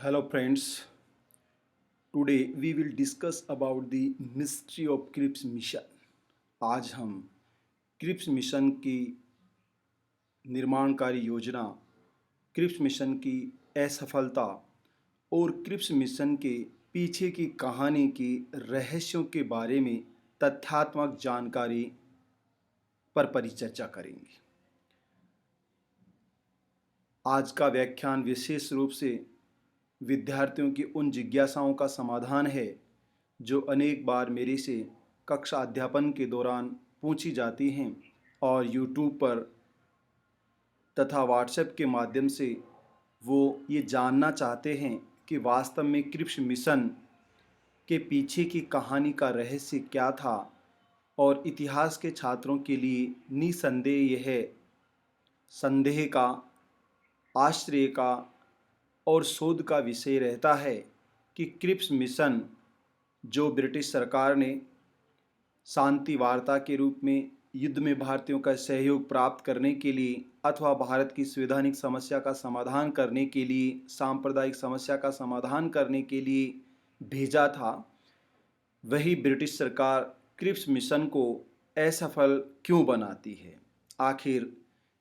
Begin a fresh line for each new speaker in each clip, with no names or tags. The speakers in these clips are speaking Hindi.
Hello friends, today we will discuss about the mystery of Cripps mission. आज हम क्रिप्स मिशन की निर्माणकारी योजना, क्रिप्स मिशन की असफलता और क्रिप्स मिशन के पीछे की कहानी की रहस्यों के बारे में तथ्यात्मक जानकारी पर परिचर्चा करेंगे। आज का व्याख्यान विशेष रूप से विद्यार्थियों की उन जिज्ञासाओं का समाधान है जो अनेक बार मेरे से कक्षा अध्यापन के दौरान पूछी जाती हैं और यूट्यूब पर तथा व्हाट्सएप के माध्यम से वो ये जानना चाहते हैं कि वास्तव में क्रिप्स मिशन के पीछे की कहानी का रहस्य क्या था। और इतिहास के छात्रों के लिए निसंदेह यह संदेह का, आश्चर्य का और शोध का विषय रहता है कि क्रिप्स मिशन जो ब्रिटिश सरकार ने शांति वार्ता के रूप में युद्ध में भारतीयों का सहयोग प्राप्त करने के लिए अथवा भारत की संवैधानिक समस्या का समाधान करने के लिए, सांप्रदायिक समस्या का समाधान करने के लिए भेजा था, वही ब्रिटिश सरकार क्रिप्स मिशन को असफल क्यों बनाती है। आखिर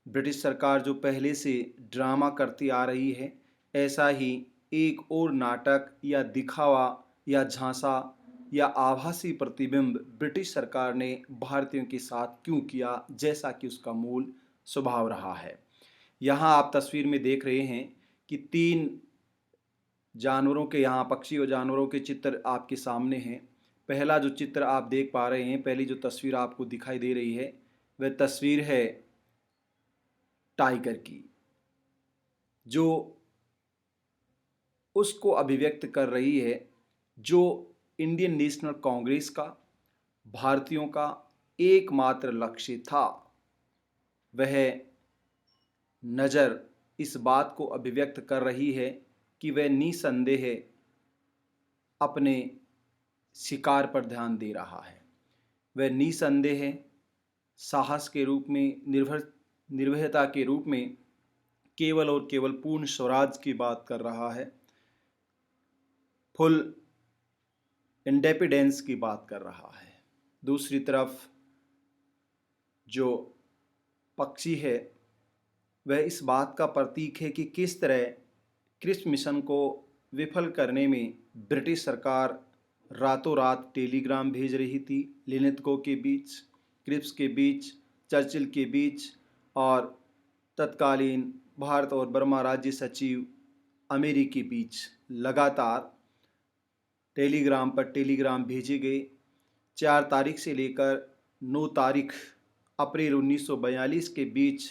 ब्रिटिश सरकार जो पहले से ड्रामा करती आ रही है, ऐसा ही एक और नाटक या दिखावा या झांसा या आभासी प्रतिबिंब ब्रिटिश सरकार ने भारतीयों के साथ क्यों किया, जैसा कि उसका मूल स्वभाव रहा है। यहाँ आप तस्वीर में देख रहे हैं कि तीन जानवरों के, यहाँ पक्षी और जानवरों के चित्र आपके सामने हैं। पहला जो चित्र आप देख पा रहे हैं, पहली जो तस्वीर आपको दिखाई दे रही है, वह तस्वीर है टाइगर की, जो उसको अभिव्यक्त कर रही है जो इंडियन नेशनल कांग्रेस का, भारतीयों का एकमात्र लक्ष्य था। वह नज़र इस बात को अभिव्यक्त कर रही है कि वह निसंदेह अपने शिकार पर ध्यान दे रहा है। वह निसंदेह साहस के रूप में, निर्भयता के रूप में केवल और केवल पूर्ण स्वराज की बात कर रहा है, फुल इंडिपेंडेंस की बात कर रहा है। दूसरी तरफ जो पक्षी है वह इस बात का प्रतीक है कि किस तरह क्रिप्स मिशन को विफल करने में ब्रिटिश सरकार रातों रात टेलीग्राम भेज रही थी लिनेथगो के बीच, क्रिप्स के बीच, चर्चिल के बीच, और तत्कालीन भारत और बर्मा राज्य सचिव अमेरिका के बीच लगातार टेलीग्राम पर टेलीग्राम भेजे गए। 4 तारीख से लेकर 9 तारीख अप्रैल 1942 के बीच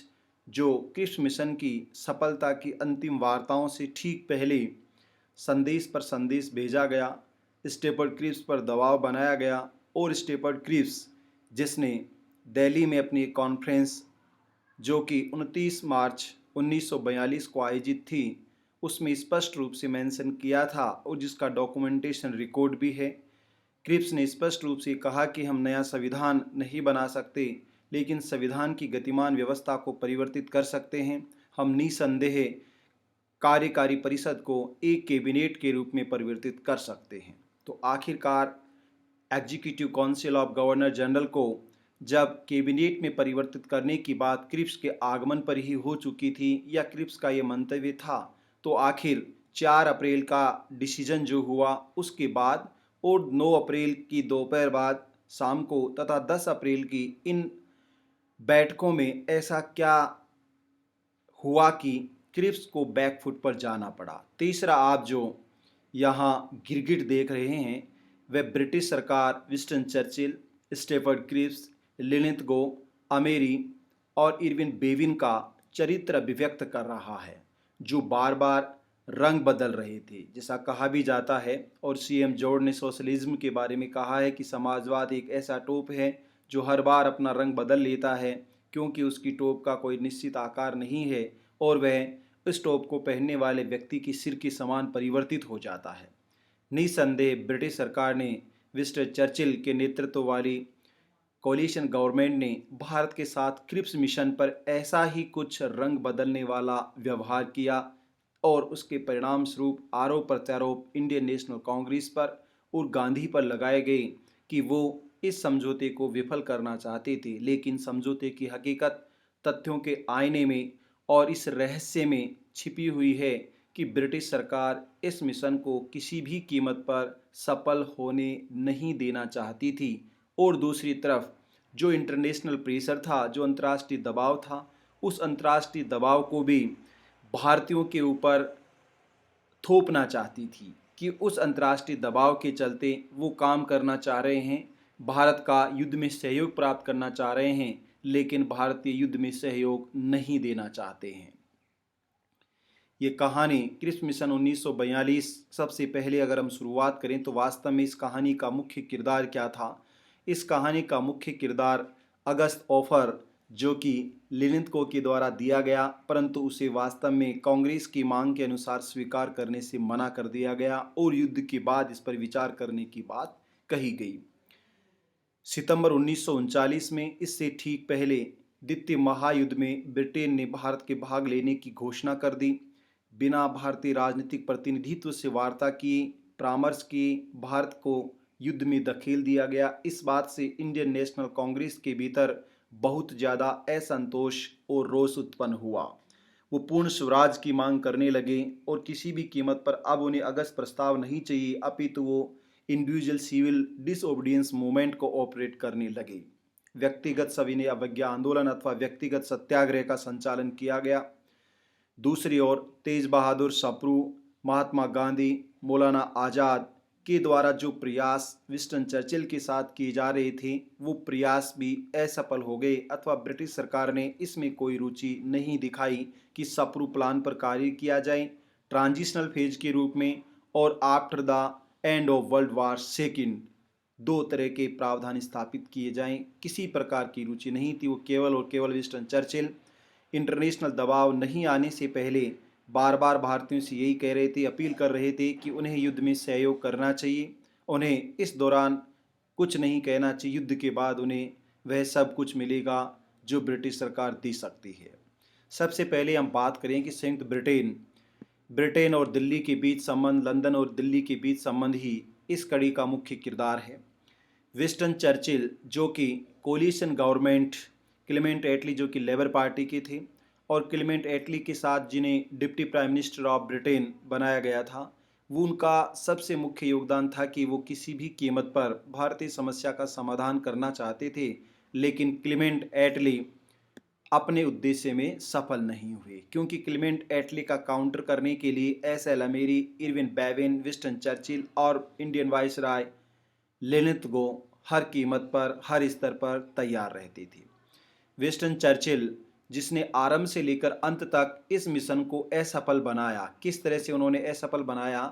जो क्रिप्स मिशन की सफलता की अंतिम वार्ताओं से ठीक पहले संदेश पर संदेश भेजा गया, स्टेपर्ड क्रिप्स पर दबाव बनाया गया और स्टेपर्ड क्रिप्स जिसने दिल्ली में अपनी कॉन्फ्रेंस जो कि 29 मार्च 1942 को आयोजित थी, उसमें स्पष्ट रूप से मेंशन किया था और जिसका डॉक्यूमेंटेशन रिकॉर्ड भी है। क्रिप्स ने स्पष्ट रूप से कहा कि हम नया संविधान नहीं बना सकते, लेकिन संविधान की गतिमान व्यवस्था को परिवर्तित कर सकते हैं। हम निसंदेह कार्यकारी परिषद को एक कैबिनेट के रूप में परिवर्तित कर सकते हैं। तो आखिरकार executive council of governor general को जब कैबिनेट में परिवर्तित करने की बात क्रिप्स के आगमन पर ही हो चुकी थी या क्रिप्स का ये मंतव्य था, तो आखिर 4 अप्रैल का डिसीजन जो हुआ उसके बाद और 9 अप्रैल की दोपहर बाद शाम को तथा 10 अप्रैल की इन बैठकों में ऐसा क्या हुआ कि क्रिप्स को बैकफुट पर जाना पड़ा। तीसरा आप जो यहाँ गिरगिट देख रहे हैं वह ब्रिटिश सरकार Winston Churchill, Stafford Cripps, Linlithgow, Amery और इरविन बेविन का चरित्र अभिव्यक्त कर रहा है, जो बार बार रंग बदल रहे थे। जैसा कहा भी जाता है और सीएम जॉर्ज ने सोशलिज्म के बारे में कहा है कि समाजवाद एक ऐसा टोप है जो हर बार अपना रंग बदल लेता है, क्योंकि उसकी टोप का कोई निश्चित आकार नहीं है और वह इस टोप को पहनने वाले व्यक्ति की सिर के समान परिवर्तित हो जाता है। निसंदेह ब्रिटिश सरकार ने विंस्टन चर्चिल के नेतृत्व वाली कोलिशन गवर्नमेंट ने भारत के साथ क्रिप्स मिशन पर ऐसा ही कुछ रंग बदलने वाला व्यवहार किया और उसके परिणाम स्वरूप आरोप प्रत्यारोप इंडियन नेशनल कांग्रेस पर और गांधी पर लगाए गए कि वो इस समझौते को विफल करना चाहते थे। लेकिन समझौते की हकीकत तथ्यों के आईने में और इस रहस्य में छिपी हुई है कि ब्रिटिश सरकार इस मिशन को किसी भी कीमत पर सफल होने नहीं देना चाहती थी। और दूसरी तरफ जो इंटरनेशनल प्रेशर था, जो अंतर्राष्ट्रीय दबाव था, उस अंतर्राष्ट्रीय दबाव को भी भारतीयों के ऊपर थोपना चाहती थी कि उस अंतर्राष्ट्रीय दबाव के चलते वो काम करना चाह रहे हैं, भारत का युद्ध में सहयोग प्राप्त करना चाह रहे हैं, लेकिन भारतीय युद्ध में सहयोग नहीं देना चाहते हैं। ये कहानी क्रिप्स मिशन 1942, सबसे पहले अगर हम शुरुआत करें तो वास्तव में इस कहानी का मुख्य किरदार क्या था। इस कहानी का मुख्य किरदार अगस्त ऑफर, जो कि लिनिथगो के द्वारा दिया गया, परंतु उसे वास्तव में कांग्रेस की मांग के अनुसार स्वीकार करने से मना कर दिया गया और युद्ध के बाद इस पर विचार करने की बात कही गई। सितंबर 1939 में, इससे ठीक पहले द्वितीय महायुद्ध में ब्रिटेन ने भारत के भाग लेने की घोषणा कर दी। बिना भारतीय राजनीतिक प्रतिनिधित्व से वार्ता किए, परामर्श किए, भारत को युद्ध में धकेल दिया गया। इस बात से इंडियन नेशनल कांग्रेस के भीतर बहुत ज़्यादा असंतोष और रोष उत्पन्न हुआ। वो पूर्ण स्वराज की मांग करने लगे और किसी भी कीमत पर अब उन्हें अगस्त प्रस्ताव नहीं चाहिए, अपितु वो इंडिविजुअल सिविल डिसओबीडियंस मूवमेंट को ऑपरेट करने लगे। व्यक्तिगत सविनय अवज्ञा आंदोलन अथवा व्यक्तिगत सत्याग्रह का संचालन किया गया। दूसरी ओर तेज बहादुर सप्रू, महात्मा गांधी, मौलाना आज़ाद के द्वारा जो प्रयास विंस्टन चर्चिल के साथ किए जा रहे थे, वो प्रयास भी असफल हो गए अथवा ब्रिटिश सरकार ने इसमें कोई रुचि नहीं दिखाई कि सप्रू प्लान पर कार्य किया जाए ट्रांजिशनल फेज के रूप में और after the end of world war second दो तरह के प्रावधान स्थापित किए जाएं। किसी प्रकार की रुचि नहीं थी। वो केवल और केवल विंस्टन चर्चिल इंटरनेशनल दबाव नहीं आने से पहले बार बार भारतीयों से यही कह रहे थे, अपील कर रहे थे कि उन्हें युद्ध में सहयोग करना चाहिए, उन्हें इस दौरान कुछ नहीं कहना चाहिए, युद्ध के बाद उन्हें वह सब कुछ मिलेगा जो ब्रिटिश सरकार दे सकती है। सबसे पहले हम बात करें कि संयुक्त ब्रिटेन और दिल्ली के बीच संबंध, लंदन और दिल्ली के बीच संबंध ही इस कड़ी का मुख्य किरदार है। विंस्टन चर्चिल जो कि कोलिशन गवर्नमेंट, क्लेमेंट एटली जो कि लेबर पार्टी के थे, और क्लेमेंट एटली के साथ जिन्हें deputy prime minister of Britain बनाया गया था, वो उनका सबसे मुख्य योगदान था कि वो किसी भी कीमत पर भारतीय समस्या का समाधान करना चाहते थे। लेकिन क्लेमेंट एटली अपने उद्देश्य में सफल नहीं हुए, क्योंकि क्लेमेंट एटली का काउंटर करने के लिए SL. Amery, Irwin Bevan, Winston Churchill और इंडियन वाइसराय लिनिथगो हर कीमत पर, हर स्तर पर तैयार रहते थे। विंस्टन चर्चिल जिसने आरंभ से लेकर अंत तक इस मिशन को असफल बनाया। किस तरह से उन्होंने असफल बनाया?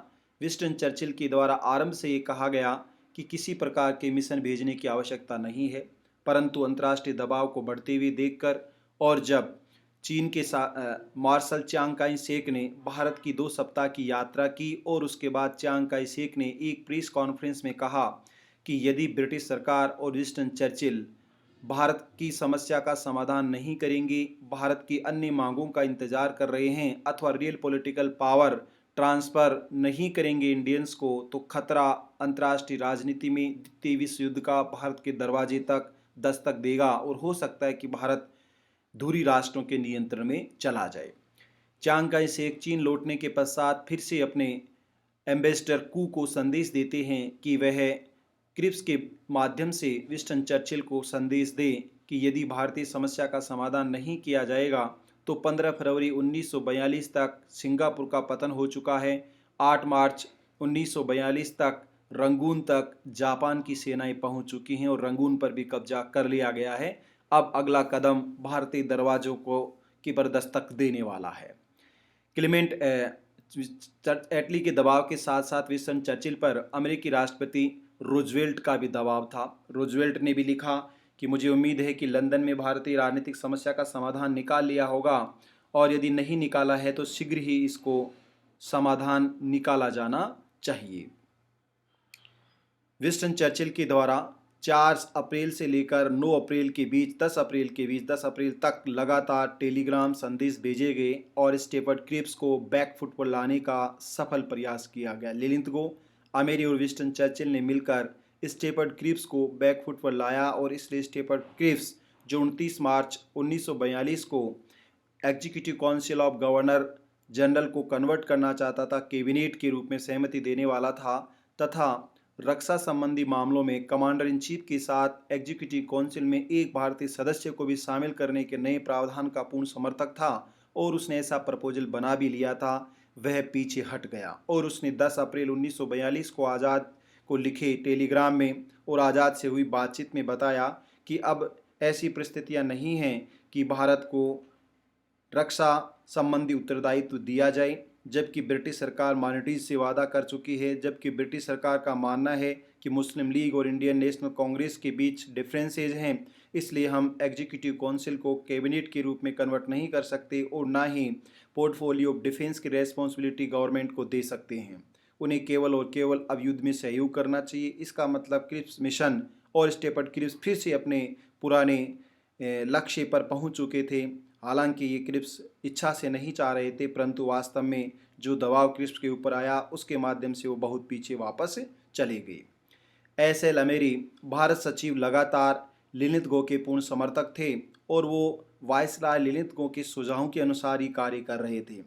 विंस्टन चर्चिल के द्वारा आरंभ से ये कहा गया कि किसी प्रकार के मिशन भेजने की आवश्यकता नहीं है, परंतु अंतर्राष्ट्रीय दबाव को बढ़ते हुए देखकर और जब चीन के साथ मार्शल चियांग काई शेक ने भारत की 2 सप्ताह की यात्रा की और उसके बाद चियांग काई शेक ने एक प्रेस कॉन्फ्रेंस में कहा कि यदि ब्रिटिश सरकार और विंस्टन चर्चिल भारत की समस्या का समाधान नहीं करेंगे, भारत की अन्य मांगों का इंतजार कर रहे हैं अथवा रियल पॉलिटिकल पावर ट्रांसफ़र नहीं करेंगे इंडियंस को, तो खतरा अंतर्राष्ट्रीय राजनीति में द्वितीय विश्व युद्ध का भारत के दरवाजे तक दस्तक देगा और हो सकता है कि भारत धुरी राष्ट्रों के नियंत्रण में चला जाए। चियांग काई शेक चीन लौटने के पश्चात फिर से अपने एम्बेसडर कू को संदेश देते हैं कि वह क्रिप्स के माध्यम से विंस्टन चर्चिल को संदेश दे कि यदि भारतीय समस्या का समाधान नहीं किया जाएगा तो 15 फरवरी 1942 तक सिंगापुर का पतन हो चुका है। 8 मार्च 1942 तक रंगून तक जापान की सेनाएं पहुंच चुकी हैं और रंगून पर भी कब्जा कर लिया गया है। अब अगला कदम भारतीय दरवाजों को की पर दस्तक देने वाला है। क्लेमेंट एटली के दबाव के साथ साथ विंस्टन चर्चिल पर अमेरिकी राष्ट्रपति रूजवेल्ट का भी दबाव था। रूजवेल्ट ने भी लिखा कि मुझे उम्मीद है कि लंदन में भारतीय राजनीतिक समस्या का समाधान निकाल लिया होगा और यदि नहीं निकाला है तो शीघ्र ही इसको समाधान निकाला जाना चाहिए। विंस्टन चर्चिल के द्वारा 4 अप्रैल से लेकर 9 अप्रैल के बीच 10 अप्रैल के बीच 10 अप्रैल तक लगातार टेलीग्राम संदेश भेजे गए और स्टेफर्ड क्रिप्स को बैकफुट पर लाने का सफल प्रयास किया गया। लिलिंथगो, अमेरी और विंस्टन चर्चिल ने मिलकर स्टेफर्ड क्रिप्स को बैकफुट पर लाया और इसलिए स्टेफर्ड क्रिप्स, जो 29 मार्च 1942 को executive council of governor general को कन्वर्ट करना चाहता था, कैबिनेट के रूप में सहमति देने वाला था तथा रक्षा संबंधी मामलों में कमांडर इन चीफ के साथ एग्जीक्यूटिव काउंसिल में एक भारतीय सदस्य को भी शामिल करने के नए प्रावधान का पूर्ण समर्थक था और उसने ऐसा प्रपोजल बना भी लिया था, वह पीछे हट गया और उसने 10 अप्रैल 1942 को आज़ाद को लिखे टेलीग्राम में और आज़ाद से हुई बातचीत में बताया कि अब ऐसी परिस्थितियां नहीं हैं कि भारत को रक्षा संबंधी उत्तरदायित्व दिया जाए, जबकि ब्रिटिश सरकार माइनॉरिटीज से वादा कर चुकी है। जबकि ब्रिटिश सरकार का मानना है कि मुस्लिम लीग और इंडियन नेशनल कांग्रेस के बीच डिफरेंसेज हैं, इसलिए हम एग्जीक्यूटिव काउंसिल को कैबिनेट के रूप में कन्वर्ट नहीं कर सकते और ना ही पोर्टफोलियो ऑफ डिफेंस की रेस्पॉन्सिबिलिटी गवर्नमेंट को दे सकते हैं। उन्हें केवल और केवल अब युद्ध में सहयोग करना चाहिए। इसका मतलब क्रिप्स मिशन और स्टेफर्ड क्रिप्स फिर से अपने पुराने लक्ष्य पर पहुंच चुके थे। हालांकि ये क्रिप्स इच्छा से नहीं चाह रहे थे, परंतु वास्तव में जो दबाव क्रिप्स के ऊपर आया उसके माध्यम से वो बहुत पीछे वापस चले गए। एस.एल. अमेरी भारत सचिव लगातार लिलिंथगो के पूर्ण समर्थक थे और वो वायसराय लिलिंथगो के सुझावों के अनुसार ही कार्य कर रहे थे।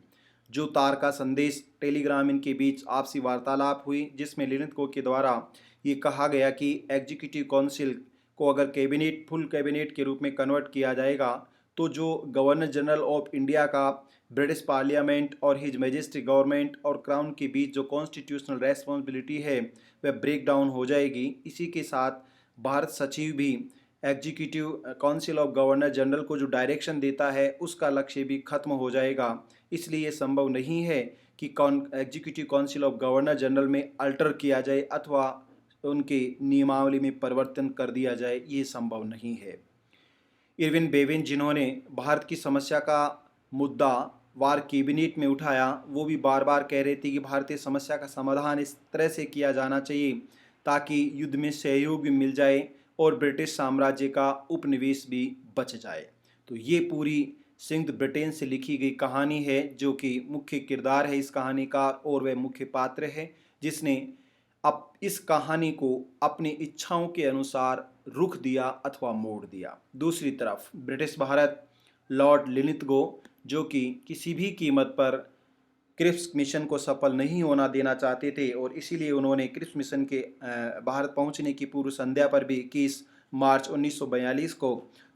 जो तार का संदेश टेलीग्राम इनके बीच आपसी वार्तालाप हुई, जिसमें लिलिंथगो के द्वारा ये कहा गया कि एग्जीक्यूटिव काउंसिल को अगर कैबिनेट फुल कैबिनेट के रूप में कन्वर्ट किया जाएगा तो जो गवर्नर जनरल ऑफ इंडिया का ब्रिटिश पार्लियामेंट और हिज मैजेस्टी गवर्नमेंट और क्राउन के बीच जो कॉन्स्टिट्यूशनल रेस्पॉन्सिबिलिटी है वह ब्रेक डाउन हो जाएगी। इसी के साथ भारत सचिव भी executive council of governor general को जो डायरेक्शन देता है उसका लक्ष्य भी खत्म हो जाएगा। इसलिए ये संभव नहीं है कि executive council of governor general में अल्टर किया जाए अथवा उनके नियमावली में परिवर्तन कर दिया जाए, ये संभव नहीं है। इरविन बेविन, जिन्होंने भारत की समस्या का मुद्दा वार कैबिनेट में उठाया, वो भी बार बार कह रहे थे कि भारतीय समस्या का समाधान इस तरह से किया जाना चाहिए ताकि युद्ध में सहयोग भी मिल जाए और ब्रिटिश साम्राज्य का उपनिवेश भी बच जाए। तो ये पूरी संयुक्त ब्रिटेन से लिखी गई कहानी है, जो कि मुख्य किरदार है इस कहानी का और वह मुख्य पात्र है जिसने अब इस कहानी को अपनी इच्छाओं के अनुसार रुख दिया अथवा मोड़ दिया। दूसरी तरफ ब्रिटिश भारत लॉर्ड लिलिंथगो, जो कि किसी भी कीमत पर क्रिप्स मिशन को सफल नहीं होना देना चाहते थे और इसीलिए उन्होंने क्रिप्स मिशन के भारत पहुंचने की पूर्व संध्या पर भी 21 मार्च 1942 को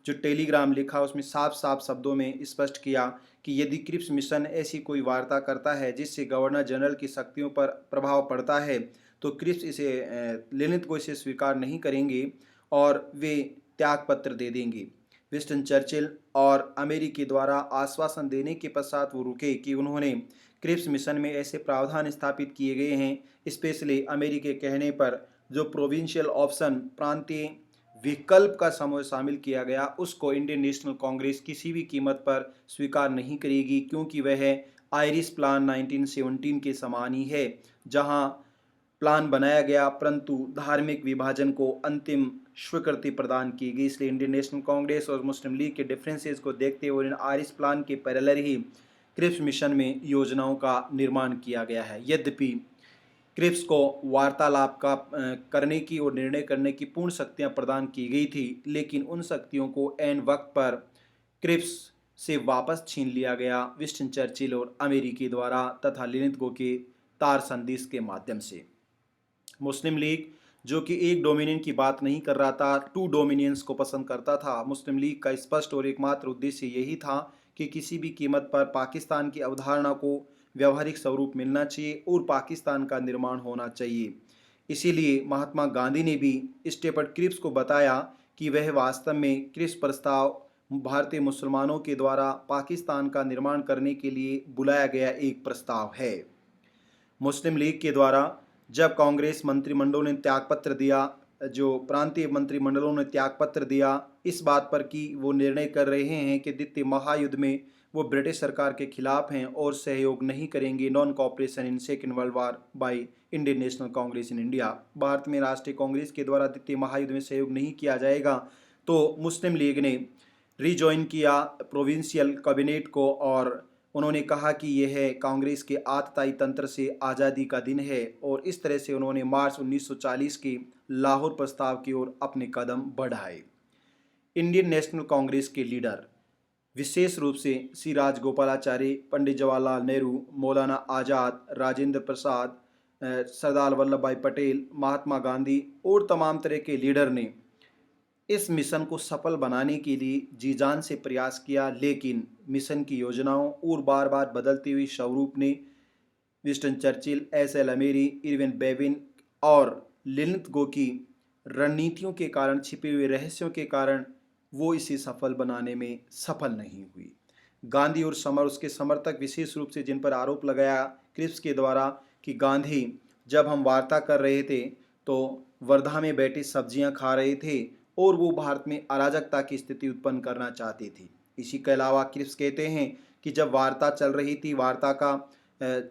जो टेलीग्राम लिखा उसमें साफ साफ शब्दों में स्पष्ट किया कि यदि क्रिप्स मिशन ऐसी कोई वार्ता करता है जिससे गवर्नर जनरल की शक्तियों पर प्रभाव पड़ता है तो क्रिप्स लिलिंथगो इसे स्वीकार नहीं करेंगे और वे त्यागपत्र दे देंगे। विंस्टन चर्चिल और अमेरिकी द्वारा आश्वासन देने के पश्चात वो रुके कि उन्होंने क्रिप्स मिशन में ऐसे प्रावधान स्थापित किए गए हैं, स्पेशली अमेरिकी के कहने पर जो प्रोविंशियल ऑप्शन प्रांतीय विकल्प का समूह शामिल किया गया उसको इंडियन नेशनल कांग्रेस किसी भी कीमत पर स्वीकार नहीं करेगी, क्योंकि वह आयरिश प्लान 1917 के समान ही है जहां प्लान बनाया गया परंतु धार्मिक विभाजन को अंतिम स्वीकृति प्रदान की गई। इसलिए इंडियन नेशनल कांग्रेस और मुस्लिम लीग के डिफरेंसेस को देखते हुए इन आयरिश प्लान के पैरेलल ही क्रिप्स मिशन में योजनाओं का निर्माण किया गया है। यद्यपि क्रिप्स को वार्तालाप का करने की और निर्णय करने की पूर्ण शक्तियां प्रदान की गई थी, लेकिन उन शक्तियों को ऐन वक्त पर क्रिप्स से वापस छीन लिया गया विंस्टन चर्चिल और अमेरिकी द्वारा तथा लिलिंथगो के तार संदेश के माध्यम से। मुस्लिम लीग, जो कि एक डोमिनियन की बात नहीं कर रहा था, 2 डोमिनियंस को पसंद करता था। मुस्लिम लीग का स्पष्ट और एकमात्र उद्देश्य यही था कि किसी भी कीमत पर पाकिस्तान की अवधारणा को व्यावहारिक स्वरूप मिलना चाहिए और पाकिस्तान का निर्माण होना चाहिए। इसीलिए महात्मा गांधी ने भी स्टेफर्ड क्रिप्स को बताया कि वह वास्तव में क्रिप्स प्रस्ताव भारतीय मुसलमानों के द्वारा पाकिस्तान का निर्माण करने के लिए बुलाया गया एक प्रस्ताव है। मुस्लिम लीग के द्वारा जब कांग्रेस मंत्रिमंडल ने त्यागपत्र दिया जो प्रांतीय मंत्रिमंडलों ने त्यागपत्र दिया इस बात पर कि वो निर्णय कर रहे हैं कि द्वितीय महायुद्ध में वो ब्रिटिश सरकार के खिलाफ हैं और सहयोग नहीं करेंगे। Non cooperation in second world war by Indian national Congress in India. Bharat में राष्ट्रीय कांग्रेस के द्वारा द्वितीय महायुद्ध में सहयोग नहीं किया जाएगा। तो मुस्लिम लीग ने रिजॉइन किया प्रोविंशियल कैबिनेट को और उन्होंने कहा कि यह कांग्रेस के आतताई तंत्र से आज़ादी का दिन है और इस तरह से उन्होंने मार्च 1940 के लाहौर प्रस्ताव की ओर अपने कदम बढ़ाए। इंडियन नेशनल कांग्रेस के लीडर विशेष रूप से श्री राजगोपालाचारी, पंडित जवाहरलाल नेहरू, मौलाना आज़ाद, राजेंद्र प्रसाद, सरदार वल्लभ भाई पटेल, महात्मा गांधी और तमाम तरह के लीडर ने इस मिशन को सफल बनाने के लिए जी जान से प्रयास किया, लेकिन मिशन की योजनाओं और बार बार बदलते हुए स्वरूप ने Winston Churchill, SL. Amery, Irwin Bevin और लिनथगो की रणनीतियों के कारण, छिपे हुए रहस्यों के कारण वो इसे सफल बनाने में सफल नहीं हुई। गांधी और उसके समर्थक विशेष रूप से जिन पर आरोप लगाया क्रिप्स के द्वारा कि गांधी जब हम वार्ता कर रहे थे तो वर्धा में बैठे सब्जियां खा रहे थे और वो भारत में अराजकता की स्थिति उत्पन्न करना चाहते थे। इसी के अलावा क्रिप्स कहते हैं कि जब वार्ता चल रही थी, वार्ता का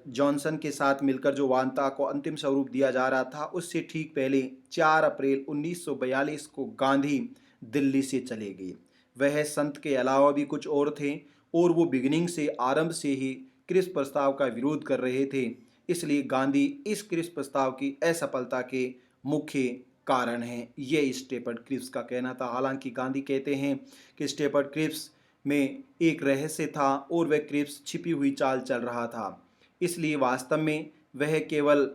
जॉनसन के साथ मिलकर जो वार्ता को अंतिम स्वरूप दिया जा रहा था, उससे ठीक पहले 4 अप्रैल 1942 को गांधी दिल्ली से चले गए। वह संत के अलावा भी कुछ और थे और वो बिगिनिंग से, आरंभ से ही क्रिप्स प्रस्ताव का विरोध कर रहे थे। इसलिए गांधी इस क्रिप्स प्रस्ताव की असफलता के मुख्य कारण है, ये स्टेपर्ड क्रिप्स का कहना था। हालांकि गांधी कहते हैं कि स्टेपर्ड क्रिप्स में एक रहस्य था और वह क्रिप्स छिपी हुई चाल चल रहा था, इसलिए वास्तव में वह केवल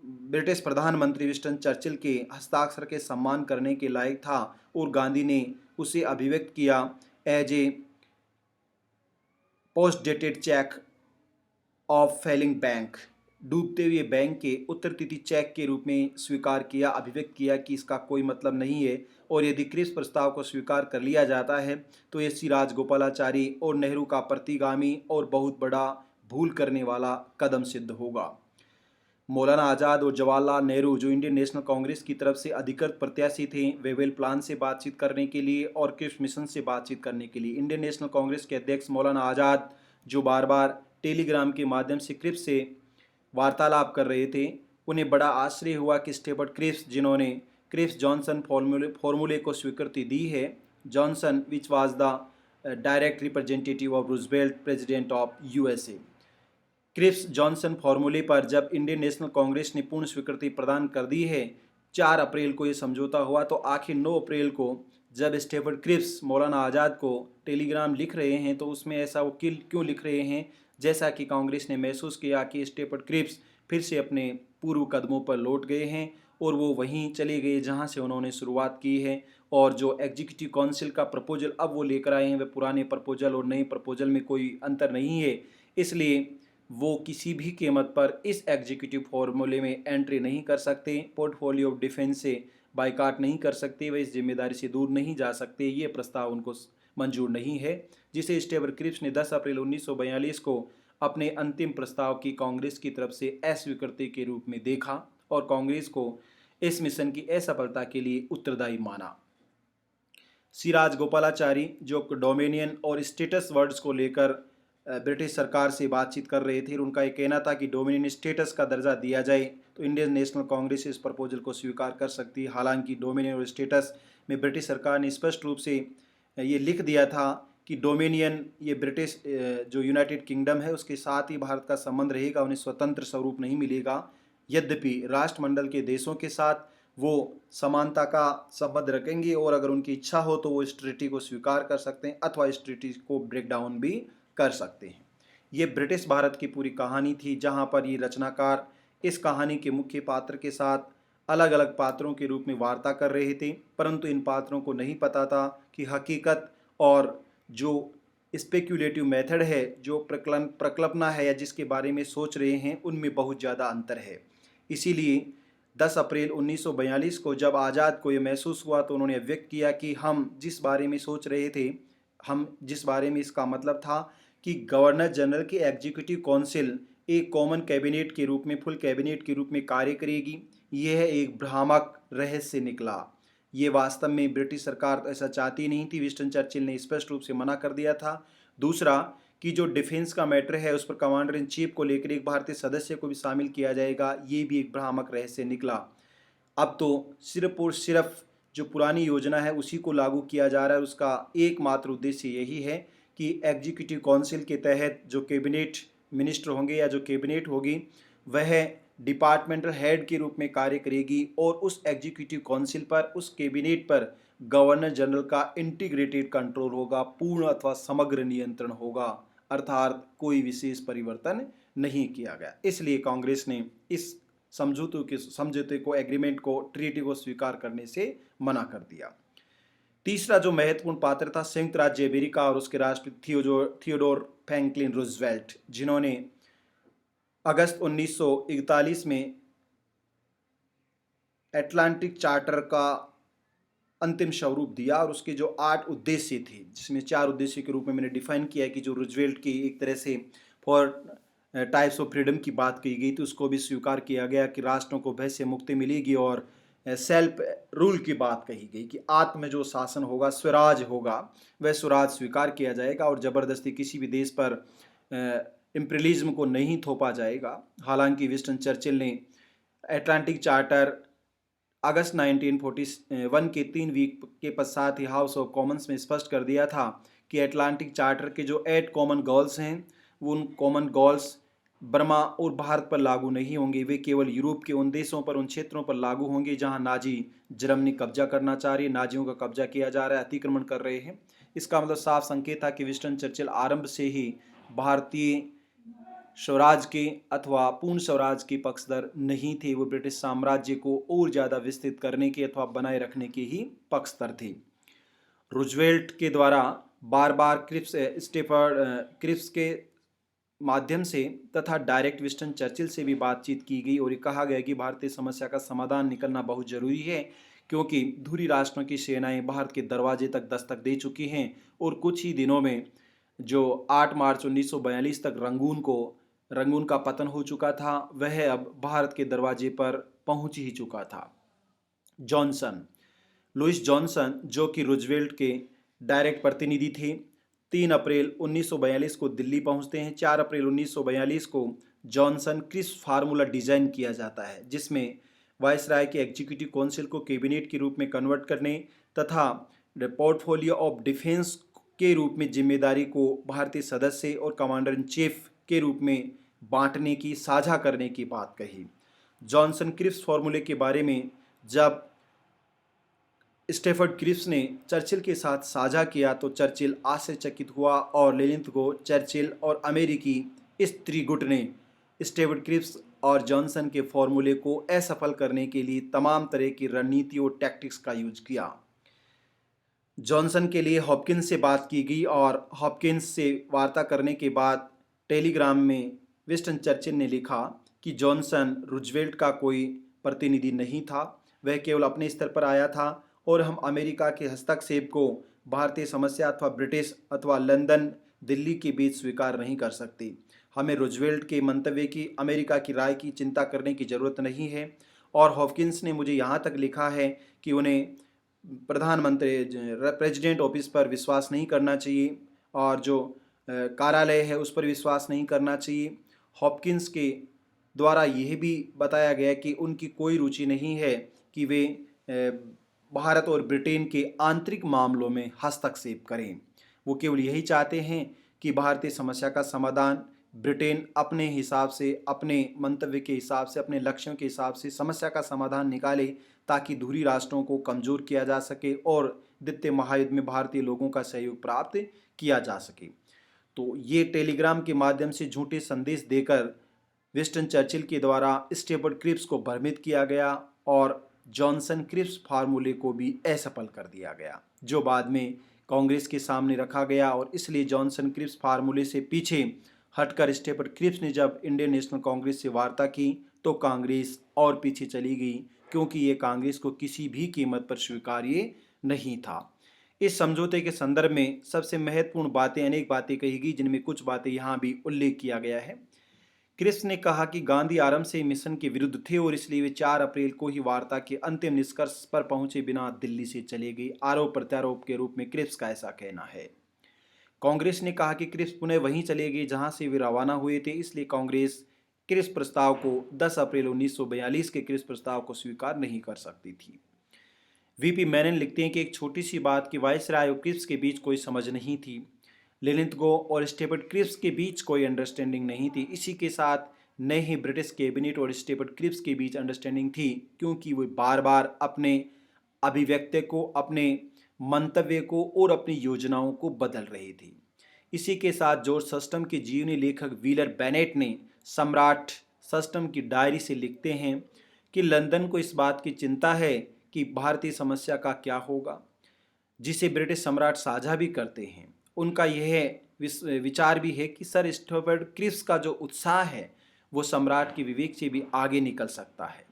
ब्रिटिश प्रधानमंत्री विंस्टन चर्चिल के हस्ताक्षर के सम्मान करने के लायक था और गांधी ने उसे अभिव्यक्त किया as a post dated cheque of failing bank, डूबते हुए बैंक के उत्तरतिथि चेक के रूप में स्वीकार किया, अभिव्यक्त किया कि इसका कोई मतलब नहीं है और यदि क्रिप्स प्रस्ताव को स्वीकार कर लिया जाता है तो ये श्री राजगोपालाचारी और नेहरू का प्रतिगामी और बहुत बड़ा भूल करने वाला कदम सिद्ध होगा। मौलाना आज़ाद और जवाहरलाल नेहरू, जो इंडियन नेशनल कांग्रेस की तरफ से अधिकृत प्रत्याशी थे, वेवेल प्लान से बातचीत करने के लिए और क्रिप्स मिशन से बातचीत करने के लिए इंडियन नेशनल कांग्रेस के अध्यक्ष मौलाना आज़ाद, जो बार बार टेलीग्राम के माध्यम से क्रिप्स से वार्तालाप कर रहे थे, उन्हें बड़ा आश्चर्य हुआ कि स्टेपर्ड क्रिप्स, जिन्होंने क्रिप्स जॉनसन फॉर्मूले को स्वीकृति दी है, Johnson which was the direct representative of Roosevelt, president of USA, Cripps Johnson फॉर्मूले पर जब इंडियन नेशनल कांग्रेस ने पूर्ण स्वीकृति प्रदान कर दी है, 4 अप्रैल को ये समझौता हुआ, तो आखिर 9 अप्रैल को जब स्टेपर्ड क्रिप्स मौलाना आज़ाद को टेलीग्राम लिख रहे हैं तो उसमें ऐसा वो क्यों लिख रहे हैं, जैसा कि कांग्रेस ने महसूस किया कि स्टेपर्ड क्रिप्स फिर से अपने पूर्व कदमों पर लौट गए हैं और वो वहीं चले गए जहां से उन्होंने शुरुआत की है और जो एग्जीक्यूटिव काउंसिल का प्रपोजल अब वो लेकर आए हैं वह पुराने प्रपोजल और नए प्रपोजल में कोई अंतर नहीं है, इसलिए वो किसी भी कीमत पर इस एग्जीक्यूटिव फॉर्मूले में एंट्री नहीं कर सकते, पोर्टफोलियो ऑफ डिफेंस से बाइकाट नहीं कर सकते, वे इस जिम्मेदारी से दूर नहीं जा सकते। ये प्रस्ताव उनको मंजूर नहीं है, जिसे स्टेपर्ड क्रिप्स ने 10 अप्रैल 1942 को अपने अंतिम प्रस्ताव की कांग्रेस की तरफ से अस्वीकृति के रूप में देखा और कांग्रेस को इस मिशन की असफलता के लिए उत्तरदायी माना। श्री राजगोपालाचारी, जो डोमिनियन और स्टेटस वर्ड्स को लेकर ब्रिटिश सरकार से बातचीत कर रहे थे, उनका ये कहना था कि डोमिनियन स्टेटस का दर्जा दिया जाए तो इंडियन नेशनल कांग्रेस इस प्रपोजल को स्वीकार कर सकती है। हालांकि डोमिनियन और स्टेटस में ब्रिटिश सरकार ने स्पष्ट रूप से ये लिख दिया था कि डोमिनियन, ये ब्रिटिश जो यूनाइटेड किंगडम है उसके साथ ही भारत का संबंध रहेगा, उन्हें स्वतंत्र स्वरूप नहीं मिलेगा। यद्यपि राष्ट्रमंडल के देशों के साथ वो समानता का संबंध रखेंगे और अगर उनकी इच्छा हो तो वो इस ट्रीटी को स्वीकार कर सकते हैं अथवा इस ट्रीटी को ब्रेक डाउन भी कर सकते हैं। ये ब्रिटिश भारत की पूरी कहानी थी, जहां पर ये रचनाकार इस कहानी के मुख्य पात्र के साथ अलग अलग पात्रों के रूप में वार्ता कर रहे थे, परंतु इन पात्रों को नहीं पता था कि हकीकत और जो स्पेक्यूलेटिव मेथड है, जो प्रकल्पना है या जिसके बारे में सोच रहे हैं, उनमें बहुत ज़्यादा अंतर है। इसीलिए 10 अप्रैल 1942 को जब आज़ाद को ये महसूस हुआ तो उन्होंने व्यक्त किया कि हम जिस बारे में सोच रहे थे, हम जिस बारे में, इसका मतलब था कि गवर्नर जनरल की एग्जीक्यूटिव काउंसिल एक कॉमन कैबिनेट के रूप में, फुल कैबिनेट के रूप में कार्य करेगी, यह एक भ्रामक रहस्य निकला। ये वास्तव में ब्रिटिश सरकार तो ऐसा चाहती नहीं थी, विंस्टन चर्चिल ने स्पष्ट रूप से मना कर दिया था। दूसरा कि जो डिफेंस का मैटर है उस पर कमांडर इन चीफ को लेकर एक भारतीय सदस्य को भी शामिल किया जाएगा, ये भी एक भ्रामक रहस्य निकला। अब तो सिर्फ और सिर्फ जो पुरानी योजना है उसी को लागू किया जा रहा है। उसका एकमात्र उद्देश्य यही है कि एग्जीक्यूटिव काउंसिल के तहत जो कैबिनेट मिनिस्टर होंगे या जो कैबिनेट होगी वह डिपार्टमेंटल हेड के रूप में कार्य करेगी और उस एग्जीक्यूटिव काउंसिल पर, उस कैबिनेट पर गवर्नर जनरल का इंटीग्रेटेड कंट्रोल होगा, पूर्ण अथवा समग्र नियंत्रण होगा, अर्थात कोई विशेष परिवर्तन नहीं किया गया। इसलिए कांग्रेस ने इस समझौते को, एग्रीमेंट को, ट्रीटी को स्वीकार करने से मना कर दिया। तीसरा जो महत्वपूर्ण पात्र था संयुक्त राज्य अमेरिका और उसके राष्ट्रपति थियोडोर फ्रैंकलिन रूजवेल्ट, जिन्होंने अगस्त 1941 में अटलांटिक चार्टर का अंतिम स्वरूप दिया और उसके जो 8 उद्देश्य थे, जिसमें 4 उद्देश्य के रूप में मैंने डिफाइन किया कि जो रूजवेल्ट की एक तरह से फॉर टाइप्स ऑफ फ्रीडम की बात कही गई थी, उसको भी स्वीकार किया गया कि राष्ट्रों को भय से मुक्ति मिलेगी और सेल्फ रूल की बात कही गई कि आत्म जो शासन होगा, स्वराज होगा, वह स्वराज स्वीकार किया जाएगा और ज़बरदस्ती किसी भी देश पर इम्पीरियलिज्म को नहीं थोपा जाएगा। हालांकि विंस्टन चर्चिल ने अटलांटिक चार्टर अगस्त 1941 के 3 वीक के पश्चात ही हाउस ऑफ कॉमन्स में स्पष्ट कर दिया था कि अटलांटिक चार्टर के जो 8 कॉमन गोल्स हैं, वो उन कॉमन गोल्स बर्मा और भारत पर लागू नहीं होंगे। वे केवल यूरोप के उन देशों पर, उन क्षेत्रों पर लागू होंगे जहां नाजी जर्मनी कब्जा करना चाह रही है, नाजियों का कब्जा किया जा रहा है, अतिक्रमण कर रहे हैं। इसका मतलब साफ संकेत था कि विंस्टन चर्चिल आरंभ से ही भारतीय स्वराज के अथवा पूर्ण स्वराज के पक्षधर नहीं थे। वो ब्रिटिश साम्राज्य को और ज़्यादा विस्तृत करने के अथवा बनाए रखने के ही पक्षधर थे। रूजवेल्ट के द्वारा बार बार स्टेफर्ड क्रिप्स के माध्यम से तथा डायरेक्ट विंस्टन चर्चिल से भी बातचीत की गई और ये कहा गया कि भारतीय समस्या का समाधान निकलना बहुत जरूरी है, क्योंकि धुरी राष्ट्रों की सेनाएं भारत के दरवाजे तक दस्तक दे चुकी हैं और कुछ ही दिनों में जो 8 मार्च 1942 तक रंगून का पतन हो चुका था, वह अब भारत के दरवाजे पर पहुंच ही चुका था। लुइस जॉनसन, जो कि रूजवेल्ट के डायरेक्ट प्रतिनिधि थे, 3 अप्रैल 1942 को दिल्ली पहुंचते हैं। 4 अप्रैल 1942 को जॉनसन क्रिप्स फार्मूला डिजाइन किया जाता है, जिसमें वायसराय के एग्जीक्यूटिव काउंसिल को कैबिनेट के रूप में कन्वर्ट करने तथा पोर्टफोलियो ऑफ डिफेंस के रूप में जिम्मेदारी को भारतीय सदस्य और कमांडर इन चीफ के रूप में बांटने की, साझा करने की बात कही। जॉनसन क्रिप्स फार्मूले के बारे में जब स्टेफर्ड क्रिप्स ने चर्चिल के साथ साझा किया तो चर्चिल आश्चर्यचकित हुआ और लेनिन को चर्चिल और अमेरिकी इस त्रिगुट ने स्टेफर्ड क्रिप्स और जॉनसन के फार्मूले को असफल करने के लिए तमाम तरह की रणनीति और टैक्टिक्स का यूज किया। जॉनसन के लिए हॉपकिंस से बात की गई और हॉपकिंस से वार्ता करने के बाद टेलीग्राम में विंस्टन चर्चिल ने लिखा कि जॉनसन रूजवेल्ट का कोई प्रतिनिधि नहीं था, वह केवल अपने स्तर पर आया था और हम अमेरिका के हस्तक्षेप को भारतीय समस्या अथवा ब्रिटिश अथवा लंदन दिल्ली के बीच स्वीकार नहीं कर सकते। हमें रूजवेल्ट के मंतव्य की, अमेरिका की राय की चिंता करने की ज़रूरत नहीं है। और हॉपकिंस ने मुझे यहाँ तक लिखा है कि उन्हें प्रधानमंत्री प्रेसिडेंट ऑफिस पर विश्वास नहीं करना चाहिए और जो कार्यालय है उस पर विश्वास नहीं करना चाहिए। हॉपकिंस के द्वारा यह भी बताया गया कि उनकी कोई रुचि नहीं है कि वे भारत और ब्रिटेन के आंतरिक मामलों में हस्तक्षेप करें। वो केवल यही चाहते हैं कि भारतीय समस्या का समाधान ब्रिटेन अपने हिसाब से, अपने मंतव्य के हिसाब से, अपने लक्ष्यों के हिसाब से समस्या का समाधान निकाले, ताकि धुरी राष्ट्रों को कमज़ोर किया जा सके और द्वितीय महायुद्ध में भारतीय लोगों का सहयोग प्राप्त किया जा सके। तो ये टेलीग्राम के माध्यम से झूठे संदेश देकर विंस्टन चर्चिल के द्वारा स्टेफर्ड क्रिप्स को भ्रमित किया गया और जॉनसन क्रिप्स फार्मूले को भी असफल कर दिया गया, जो बाद में कांग्रेस के सामने रखा गया। और इसलिए जॉनसन क्रिप्स फार्मूले से पीछे हटकर स्टेफर्ड क्रिप्स ने जब इंडियन नेशनल कांग्रेस से वार्ता की तो कांग्रेस और पीछे चली गई, क्योंकि ये कांग्रेस को किसी भी कीमत पर स्वीकार्य नहीं था। इस समझौते के संदर्भ में सबसे महत्वपूर्ण बातें, अनेक बातें कही गई, जिनमें कुछ बातें यहाँ भी उल्लेख किया गया है क्रिप्स ने कहा कि गांधी आरंभ से मिशन के विरुद्ध थे और इसलिए वे 4 अप्रैल को ही वार्ता के अंतिम निष्कर्ष पर पहुंचे बिना दिल्ली से चले गए। आरोप प्रत्यारोप के रूप में क्रिप्स का ऐसा कहना है। कांग्रेस ने कहा कि क्रिप्स पुनः वहीं चले गए जहां से वे रवाना हुए थे, इसलिए कांग्रेस क्रिप्स प्रस्ताव को 10 अप्रैल 1942 के क्रिप्स प्रस्ताव को स्वीकार नहीं कर सकती थी। वीपी मेनन लिखते हैं कि एक छोटी सी बात कि वायसराय और क्रिप्स के बीच कोई समझ नहीं थी। लिलिंथगो और स्टेपर्ट क्रिप्स के बीच कोई अंडरस्टैंडिंग नहीं थी। इसी के साथ नए ही ब्रिटिश कैबिनेट और स्टेपर्ट क्रिप्स के बीच अंडरस्टैंडिंग थी, क्योंकि वे बार बार अपने अभिव्यक्ति को, अपने मंतव्य को और अपनी योजनाओं को बदल रही थी। इसी के साथ जॉर्ज सस्टम के जीवनी लेखक व्हीलर बेनेट ने सम्राट सस्टम की डायरी से लिखते हैं कि लंदन को इस बात की चिंता है कि भारतीय समस्या का क्या होगा, जिसे ब्रिटिश सम्राट साझा भी करते हैं। उनका यह विचार भी है कि सर स्टुअर्ट क्रिप्स का जो उत्साह है वो सम्राट के विवेक से भी आगे निकल सकता है।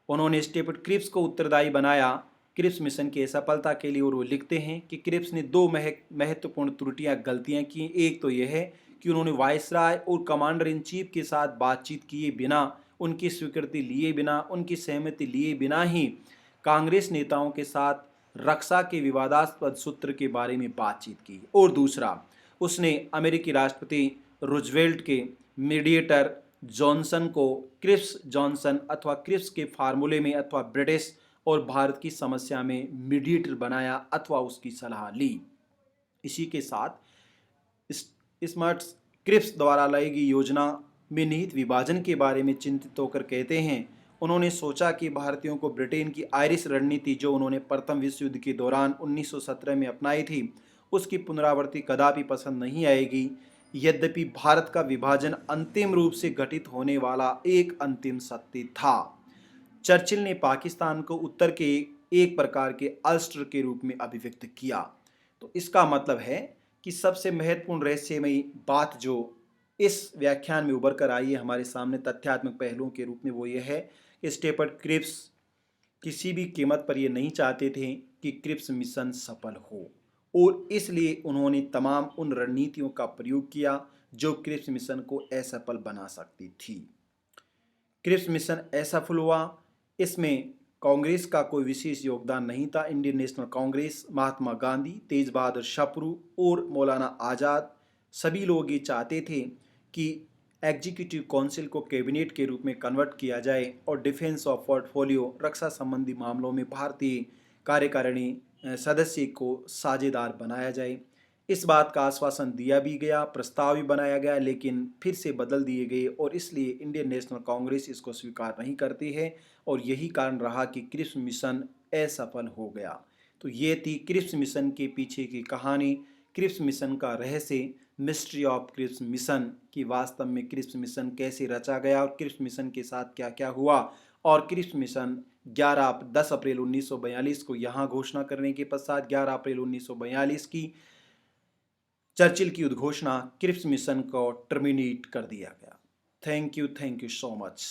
उन्होंने स्टुअर्ट क्रिप्स को उत्तरदायी बनाया क्रिप्स मिशन की असफलता के लिए और वो लिखते हैं कि क्रिप्स ने 2 महत्वपूर्ण त्रुटियां, गलतियां की। एक तो यह है कि उन्होंने वायसराय और कमांडर इन चीफ के साथ बातचीत किए बिना, उनकी स्वीकृति लिए बिना, उनकी सहमति लिए बिना ही कांग्रेस नेताओं के साथ रक्षा के विवादास्पद सूत्र के बारे में बातचीत की। और दूसरा, उसने अमेरिकी राष्ट्रपति रूजवेल्ट के मीडिएटर जॉनसन को क्रिप्स जॉनसन अथवा क्रिप्स के फार्मूले में अथवा ब्रिटिश और भारत की समस्या में मीडिएटर बनाया अथवा उसकी सलाह ली। इसी के साथ स्मार्ट क्रिप्स द्वारा लाई गई योजना में निहित विभाजन के बारे में चिंतित होकर कहते हैं, उन्होंने सोचा कि भारतीयों को ब्रिटेन की आयरिश रणनीति जो उन्होंने प्रथम विश्व युद्ध के दौरान 1917 में अपनाई थी, उसकी पुनरावृत्ति कदापि पसंद नहीं आएगी। यद्यपि भारत का विभाजन अंतिम रूप से घटित होने वाला एक अंतिम सत्य था। चर्चिल ने पाकिस्तान को उत्तर के एक प्रकार के अल्स्टर के रूप में अभिव्यक्त किया। तो इसका मतलब है कि सबसे महत्वपूर्ण रहस्यमयी बात जो इस व्याख्यान में उभर कर आई है हमारे सामने तथ्यात्मक पहलुओं के रूप में, वो ये है कि स्टुअर्ट क्रिप्स किसी भी कीमत पर ये नहीं चाहते थे कि क्रिप्स मिशन सफल हो, और इसलिए उन्होंने तमाम उन रणनीतियों का प्रयोग किया जो क्रिप्स मिशन को असफल बना सकती थी। क्रिप्स मिशन असफल हुआ, इसमें कांग्रेस का कोई विशेष योगदान नहीं था। इंडियन नेशनल कांग्रेस, महात्मा गांधी, तेज बहादुर शपरू और मौलाना आज़ाद सभी लोग ये चाहते थे कि एग्जीक्यूटिव काउंसिल को कैबिनेट के रूप में कन्वर्ट किया जाए और डिफेंस ऑफ पोर्टफोलियो, रक्षा संबंधी मामलों में भारतीय कार्यकारिणी सदस्य को साझेदार बनाया जाए। इस बात का आश्वासन दिया भी गया, प्रस्ताव भी बनाया गया, लेकिन फिर से बदल दिए गए और इसलिए इंडियन नेशनल कांग्रेस इसको स्वीकार नहीं करती है और यही कारण रहा कि क्रिप्स मिशन असफल हो गया। तो ये थी क्रिप्स मिशन के पीछे की कहानी, क्रिप्स मिशन का रहस्य, मिस्ट्री ऑफ क्रिप्स मिशन कि वास्तव में क्रिप्स मिशन कैसे रचा गया और क्रिप्स मिशन के साथ क्या क्या हुआ। और क्रिप्स मिशन 10 अप्रैल 1942 को यहाँ घोषणा करने के पश्चात 11 अप्रैल 1942 की चर्चिल की उद्घोषणा क्रिप्स मिशन को टर्मिनेट कर दिया गया। Thank you so much.